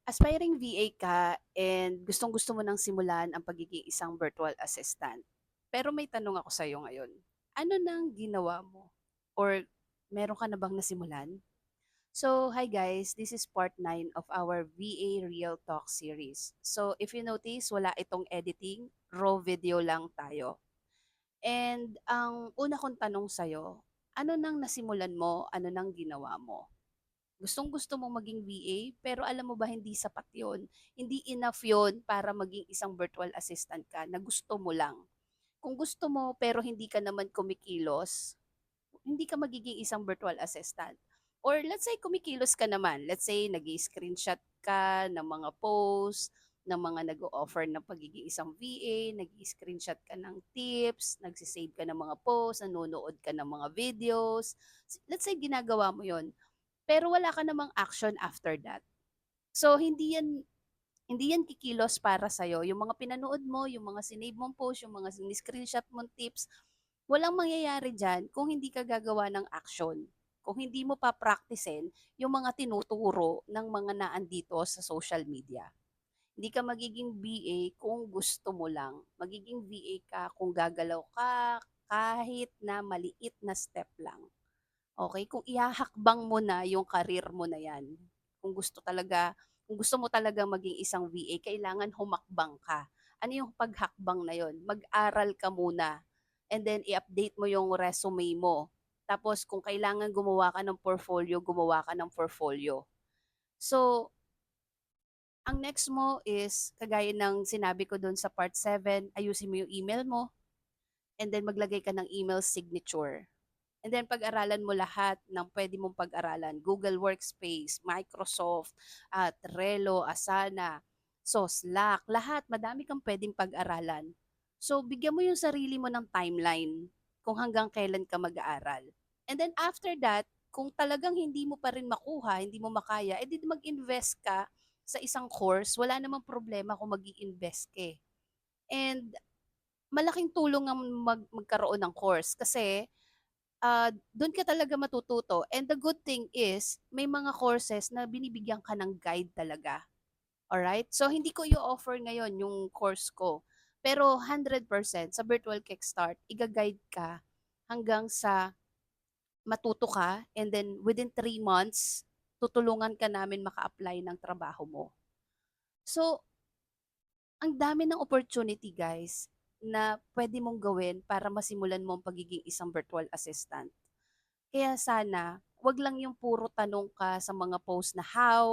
Aspiring VA ka and gustong-gusto mo nang simulan ang pagiging isang virtual assistant. Pero may tanong ako sa'yo ngayon. Ano nang ginawa mo? Or meron ka na bang nasimulan? So, hi guys, this is part 9 of our VA Real Talk series. So, if you notice, wala itong editing, raw video lang tayo. And ang una kong tanong sa'yo, ano nang nasimulan mo, ano nang ginawa mo? Gustong-gusto mong maging VA, pero alam mo ba hindi sapat 'yon. Hindi enough 'yon para maging isang virtual assistant ka na gusto mo lang. Kung gusto mo pero hindi ka naman kumikilos, hindi ka magiging isang virtual assistant. Or let's say kumikilos ka naman. Let's say nag-i-screenshot ka ng mga posts ng mga nag-o-offer ng pagiging isang VA, nag-i-screenshot ka ng tips, nagse-save ka ng mga posts, nanonood ka ng mga videos. Let's say ginagawa mo 'yon pero wala ka namang action after that. So hindi yan kikilos para sa'yo. Yung mga pinanood mo, yung mga sinave mong post, yung mga screenshot mong tips, walang mangyayari diyan kung hindi ka gagawa ng action. Kung hindi mo pa-practicein yung mga tinuturo ng mga naandito sa social media. Hindi ka magiging VA kung gusto mo lang. Magiging VA ka kung gagalaw ka kahit na maliit na step lang. Okay, kung ihahakbang mo na yung career mo na 'yan, kung gusto mo talaga maging isang VA, kailangan humakbang ka. Ano yung paghakbang na yon? Mag-aral ka muna and then i-update mo yung resume mo. Tapos kung kailangan gumawa ka ng portfolio, gumawa ka ng portfolio. So, ang next mo is kagaya ng sinabi ko dun sa part 7, ayusin mo yung email mo and then maglagay ka ng email signature. And then pag-aralan mo lahat ng pwede mong pag-aralan. Google Workspace, Microsoft, Trello, Asana, Slack, lahat. Madami kang pwedeng pag-aralan. So, bigyan mo yung sarili mo ng timeline kung hanggang kailan ka mag-aaral. And then after that, kung talagang hindi mo pa rin makuha, hindi mo makaya, edi mag-invest ka sa isang course. Wala namang problema kung mag invest ka eh. And malaking tulong ang magkaroon ng course kasi dun ka talaga matututo and the good thing is may mga courses na binibigyan ka ng guide talaga, alright? So hindi ko i-offer ngayon yung course ko, pero 100% sa Virtual Kickstart iga-guide ka hanggang sa matuto ka and then within 3 months tutulungan ka namin maka-apply ng trabaho mo. So, ang dami ng opportunity guys na pwede mong gawin para masimulan mo ang pagiging isang virtual assistant. Kaya sana, 'wag lang yung puro tanong ka sa mga post na how,